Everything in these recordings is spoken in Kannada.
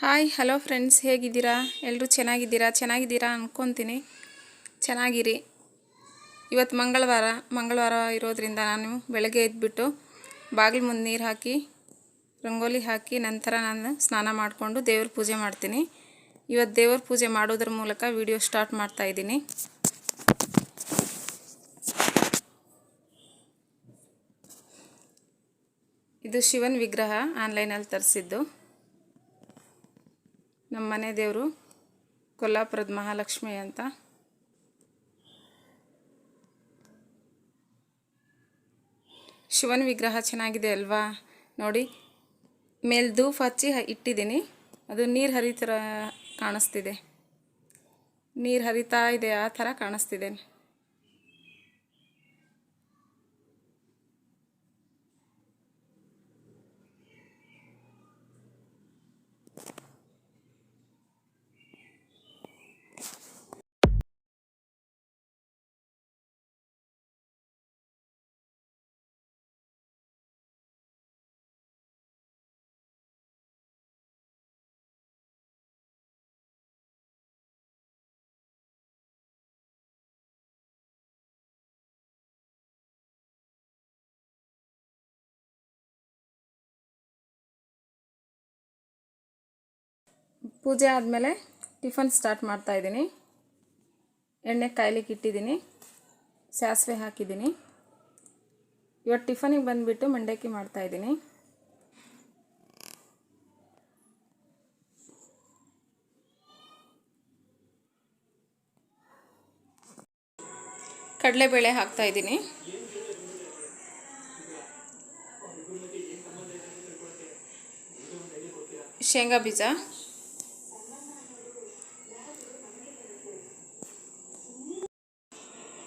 ಹಾಯ್ ಹಲೋ ಫ್ರೆಂಡ್ಸ್, ಹೇಗಿದ್ದೀರಾ? ಎಲ್ಲರೂ ಚೆನ್ನಾಗಿದ್ದೀರಾ ಅಂದ್ಕೊತೀನಿ. ಚೆನ್ನಾಗಿರಿ. ಇವತ್ತು ಮಂಗಳವಾರ ಇರೋದ್ರಿಂದ ನಾನು ಬೆಳಗ್ಗೆ ಎದ್ಬಿಟ್ಟು ಬಾಗಿಲು ಮುಂದೆ ನೀರು ಹಾಕಿ ರಂಗೋಲಿ ಹಾಕಿ ನಂತರ ನಾನು ಸ್ನಾನ ಮಾಡಿಕೊಂಡು ದೇವ್ರ ಪೂಜೆ ಮಾಡ್ತೀನಿ. ಇವತ್ತು ದೇವ್ರ ಪೂಜೆ ಮಾಡೋದ್ರ ಮೂಲಕ ವಿಡಿಯೋ ಸ್ಟಾರ್ಟ್ ಮಾಡ್ತಾಯಿದ್ದೀನಿ. ಇದು ಶಿವನ ವಿಗ್ರಹ ಆನ್ಲೈನಲ್ಲಿ ತರಿಸಿದ್ದು. ನಮ್ಮ ಮನೆ ದೇವರು ಕೊಲ್ಲಾಪುರದ ಮಹಾಲಕ್ಷ್ಮಿ ಅಂತ. ಶಿವನ ವಿಗ್ರಹ ಚೆನ್ನಾಗಿದೆ ಅಲ್ವಾ? ನೋಡಿ, ಮೇಲೆ ಧೂಪ ಹಚ್ಚಿ ಇಟ್ಟಿದ್ದೀನಿ. ಅದು ನೀರು ಹರಿತರ ಕಾಣಿಸ್ತಿದೆ, ನೀರು ಹರಿತಾ ಇದೆ, ಆ ಥರ ಕಾಣಿಸ್ತಿದೆ. ಪೂಜೆ ಆದಮೇಲೆ ಟಿಫನ್ ಸ್ಟಾರ್ಟ್ ಮಾಡ್ತಾಯಿದ್ದೀನಿ. ಎಣ್ಣೆ ಕಾಯ್ಲಿಕ್ಕೆ ಇಟ್ಟಿದ್ದೀನಿ, ಸಾಸಿವೆ ಹಾಕಿದ್ದೀನಿ. ಇವತ್ತು ಟಿಫನಿಗೆ ಬಂದುಬಿಟ್ಟು ಮಂಡಕ್ಕಿ ಮಾಡ್ತಾಯಿದ್ದೀನಿ. ಕಡಲೆಬೇಳೆ ಹಾಕ್ತಾಯಿದ್ದೀನಿ, ಶೇಂಗಾ ಬೀಜ,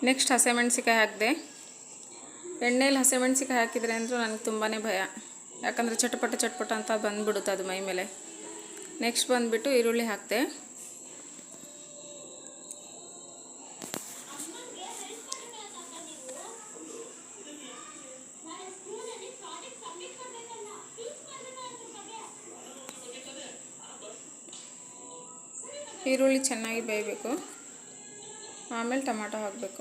ನೆಕ್ಸ್ಟ್ ಹಸಿಮೆಣ್ಸಿಕಾಯಿ ಹಾಕಿದೆ. ಎಣ್ಣೆಯಲ್ಲಿ ಹಸಿಮೆಣ್ಸಿಕಾಯಿ ಹಾಕಿದರೆ ಅಂದರೂ ನನಗೆ ತುಂಬಾ ಭಯ, ಯಾಕಂದರೆ ಚಟಪಟ ಅಂತ ಬಂದುಬಿಡುತ್ತೆ ಅದು ಮೈ ಮೇಲೆ. ನೆಕ್ಸ್ಟ್ ಬಂದುಬಿಟ್ಟು ಈರುಳ್ಳಿ ಹಾಕಿದೆ. ಈರುಳ್ಳಿ ಚೆನ್ನಾಗಿ ಬೇಯಬೇಕು, ಆಮೇಲೆ ಟೊಮಾಟೊ ಹಾಕಬೇಕು.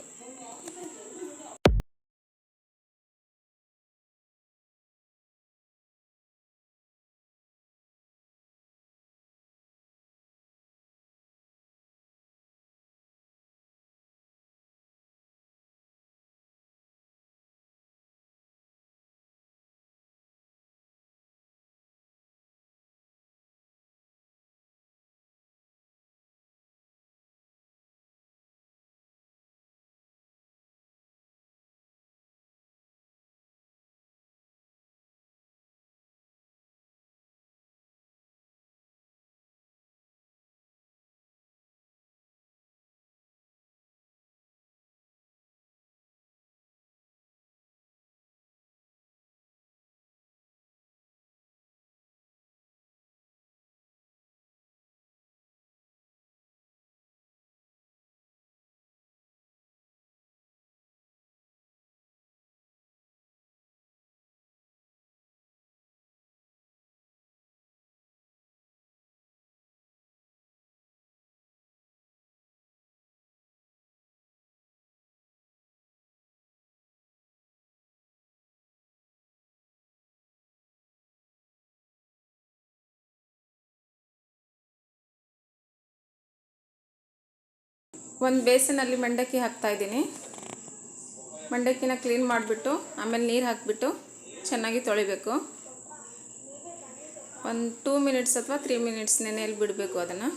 ಒಂದು ಬೇಸನಲ್ಲಿ ಮಂಡಕ್ಕಿ ಹಾಕ್ತಾಯಿದ್ದೀನಿ. ಮಂಡಕ್ಕಿನ ಕ್ಲೀನ್ ಮಾಡಿಬಿಟ್ಟು ಆಮೇಲೆ ನೀರು ಹಾಕಿಬಿಟ್ಟು ಚೆನ್ನಾಗಿ ತೊಳಿಬೇಕು. ಒಂದು 2 ಮಿನಿಟ್ಸ್ ಅಥವಾ 3 ಮಿನಿಟ್ಸ್ ನೆನೆಯಲ್ಲಿ ಬಿಡಬೇಕು. ಅದನ್ನು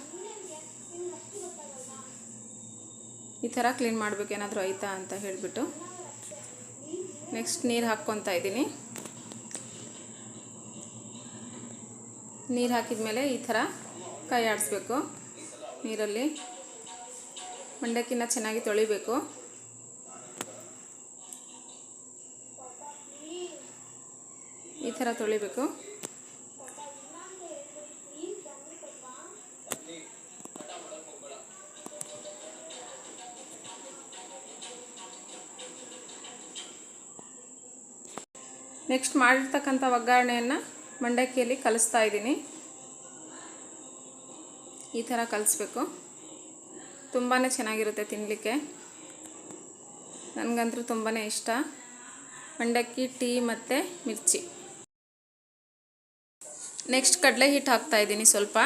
ಈ ಥರ ಕ್ಲೀನ್ ಮಾಡಬೇಕು, ಏನಾದರೂ ಆಯಿತಾ ಅಂತ ಹೇಳಿಬಿಟ್ಟು. ನೆಕ್ಸ್ಟ್ ನೀರು ಹಾಕ್ಕೊತಾ ಇದ್ದೀನಿ. ನೀರು ಹಾಕಿದ ಮೇಲೆ ಈ ಥರ ಕೈ ಆಡಿಸ್ಬೇಕು. ನೀರಲ್ಲಿ ಮಂಡಕ್ಕಿನ ಚೆನ್ನಾಗಿ ತೊಳಿಬೇಕು. ಈ ಥರ ತೊಳಿಬೇಕು. ನೆಕ್ಸ್ಟ್ ಮಾಡಿರ್ತಕ್ಕಂಥ ಒಗ್ಗರಣೆಯನ್ನು ಮಂಡಕ್ಕಿಯಲ್ಲಿ ಕಲಿಸ್ತಾ ಇದ್ದೀನಿ. ಈ ಥರ ಕಲಿಸ್ಬೇಕು. ತುಂಬಾ ಚೆನ್ನಾಗಿರುತ್ತೆ ತಿನ್ನಲಿಕ್ಕೆ. ನನಗಂತೂ ತುಂಬಾ ಇಷ್ಟ. ಮಂಡಕ್ಕಿ, ಟೀ ಮತ್ತು ಮಿರ್ಚಿ. ನೆಕ್ಸ್ಟ್ ಕಡಲೆ ಹಿಟ್ಟು ಹಾಕ್ತಾಯಿದ್ದೀನಿ. ಸ್ವಲ್ಪ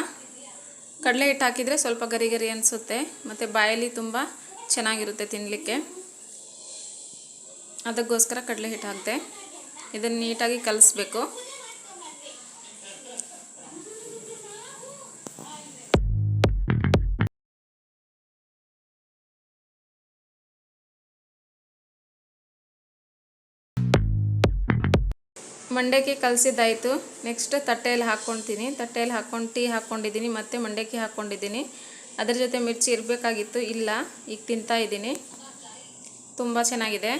ಕಡಲೆ ಹಿಟ್ಟು ಹಾಕಿದರೆ ಸ್ವಲ್ಪ ಗರಿ ಗರಿ ಅನಿಸುತ್ತೆ ಮತ್ತು ಬಾಯಲ್ಲಿ ತುಂಬ ಚೆನ್ನಾಗಿರುತ್ತೆ ತಿನ್ನಲಿಕ್ಕೆ. ಅದಕ್ಕೋಸ್ಕರ ಕಡಲೆ ಹಿಟ್ಟು ಹಾಕಿದೆ. ಇದನ್ನು ನೀಟಾಗಿ ಕಲಿಸ್ಬೇಕು. ಮಂಡಕ್ಕಿ ಕಲಸಿದ್ದಾಯಿತು. ನೆಕ್ಸ್ಟ್ ತಟ್ಟೆಯಲ್ಲಿ ಹಾಕ್ಕೊಳ್ತೀನಿ. ತಟ್ಟೆಯಲ್ಲಿ ಹಾಕ್ಕೊಂಡು ಟೀ ಹಾಕ್ಕೊಂಡಿದ್ದೀನಿ ಮತ್ತು ಮಂಡಕ್ಕಿ ಹಾಕ್ಕೊಂಡಿದ್ದೀನಿ. ಅದರ ಜೊತೆ ಮಿರ್ಚಿ ಇರಬೇಕಾಗಿತ್ತು, ಇಲ್ಲ. ಈಗ ತಿಂತಾಯಿದ್ದೀನಿ. ತುಂಬ ಚೆನ್ನಾಗಿದೆ.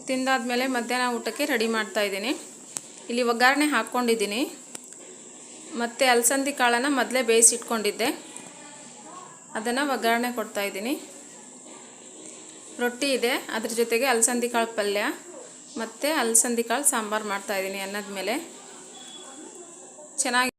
ತಿಂದಾದಮೇಲೆ ಮಧ್ಯಾಹ್ನ ಊಟಕ್ಕೆ ರೆಡಿ ಮಾಡ್ತಾಯಿದ್ದೀನಿ. ಇಲ್ಲಿ ಒಗ್ಗರಣೆ ಹಾಕ್ಕೊಂಡಿದ್ದೀನಿ. ಮತ್ತು ಅಲಸಂದಿ ಕಾಳನ್ನು ಮೊದಲೇ ಬೇಯಿಸಿಟ್ಕೊಂಡಿದ್ದೆ, ಅದನ್ನು ಒಗ್ಗರಣೆ ಕೊಡ್ತಾಯಿದ್ದೀನಿ. ರೊಟ್ಟಿ ಇದೆ, ಅದ್ರ ಜೊತೆಗೆ ಅಲಸಂದಿ ಕಾಳು ಪಲ್ಯ ಮತ್ತು ಅಲಸಂದಿ ಕಾಳು ಸಾಂಬಾರು ಮಾಡ್ತಾಯಿದ್ದೀನಿ ಅನ್ನದ ಮೇಲೆ. ಚೆನ್ನಾಗಿ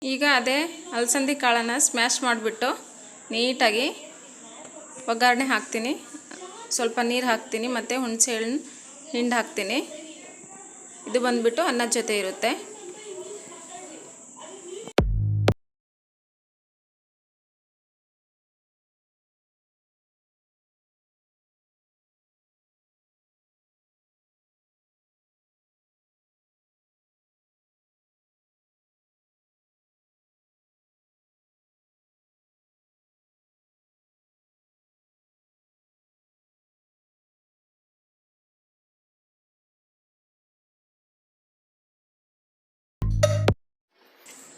ಈಗ ಅದೇ ಅಲಸಂದಿ ಕಾಳನ್ನು ಸ್ಮ್ಯಾಶ್ ಮಾಡಿಬಿಟ್ಟು ನೀಟಾಗಿ ಒಗ್ಗರಣೆ ಹಾಕ್ತೀನಿ. ಸ್ವಲ್ಪ ನೀರು ಹಾಕ್ತೀನಿ ಮತ್ತು ಹುಣಸೆ ಹಿಂಡು ಹಾಕ್ತೀನಿ. ಇದು ಬಂದುಬಿಟ್ಟು ಅನ್ನದ ಜೊತೆ ಇರುತ್ತೆ.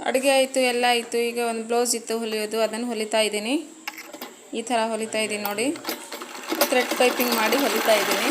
ಅಡುಗೆ ಆಯಿತು, ಎಲ್ಲ ಆಯಿತು. ಈಗ ಒಂದು ಬ್ಲೌಸ್ ಇತ್ತು ಹೊಲಿಯೋದು, ಅದನ್ನು ಹೊಲಿತಾ ಇದ್ದೀನಿ. ಈ ಥರ ಹೊಲಿತಾ ಇದ್ದೀನಿ ನೋಡಿ. ಥ್ರೆಡ್ ಪೈಪಿಂಗ್ ಮಾಡಿ ಹೊಲಿತಾ ಇದ್ದೀನಿ.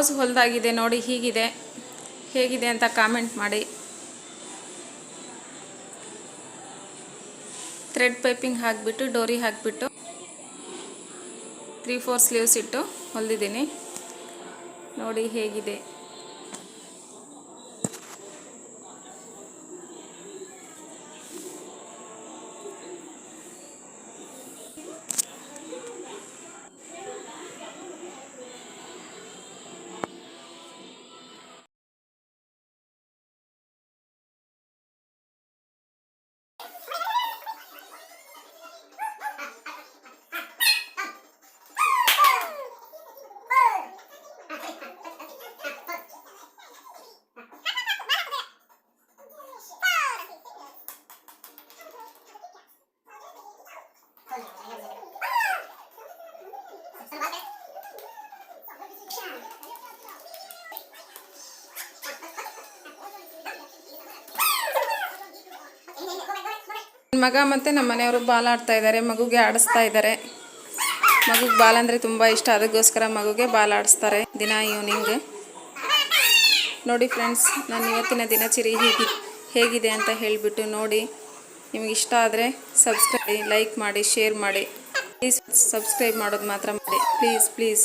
ಬ್ಲೌಸ್ ಹೊಲ್ದಾಗಿದೆ ನೋಡಿ, ಹೀಗಿದೆ. ಹೇಗಿದೆ ಅಂತ ಕಾಮೆಂಟ್ ಮಾಡಿ. ಥ್ರೆಡ್ ಪೈಪಿಂಗ್ ಹಾಕಿಬಿಟ್ಟು ಡೋರಿ ಹಾಕಿಬಿಟ್ಟು 3/4 ಸ್ಲೀವ್ಸ್ ಇಟ್ಟು ಹೊಲಿದಿದ್ದೀನಿ ನೋಡಿ ಹೇಗಿದೆ. ಮಗ ಮತ್ತು ನಮ್ಮ ಮನೆಯವರು ಬಾಲ್ ಆಡ್ತಾ ಇದ್ದಾರೆ, ಮಗುಗೆ ಆಡಿಸ್ತಾ ಇದ್ದಾರೆ. ಮಗುಗೆ ಬಾಲ್ ಅಂದರೆ ತುಂಬ ಇಷ್ಟ, ಅದಕ್ಕೋಸ್ಕರ ಮಗುಗೆ ಬಾಲ್ ಆಡಿಸ್ತಾರೆ ದಿನ ಈವ್ನಿಂಗ್. ನೋಡಿ ಫ್ರೆಂಡ್ಸ್, ನಾನು ಇವತ್ತಿನ ದಿನಚರಿ ಹೇಗಿದೆ ಅಂತ ಹೇಳಿಬಿಟ್ಟು ನೋಡಿ. ನಿಮಗೆ ಇಷ್ಟ ಆದರೆ ಸಬ್ಸ್ಕ್ರೈಬ್, ಲೈಕ್ ಮಾಡಿ, ಶೇರ್ ಮಾಡಿ. ಪ್ಲೀಸ್ ಸಬ್ಸ್ಕ್ರೈಬ್ ಮಾಡೋದು ಮಾತ್ರ ಮಾಡಿ, ಪ್ಲೀಸ್.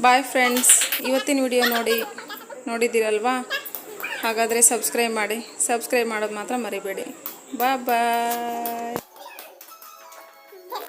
Bye friends. ಇವತ್ತಿನ ವಿಡಿಯೋ ನೋಡಿದ್ದೀರಲ್ವಾ? ಹಾಗಾದರೆ ಸಬ್ಸ್ಕ್ರೈಬ್ ಮಾಡೋದು ಮಾತ್ರ ಮರಿಬೇಡಿ. ಬಾಯ್.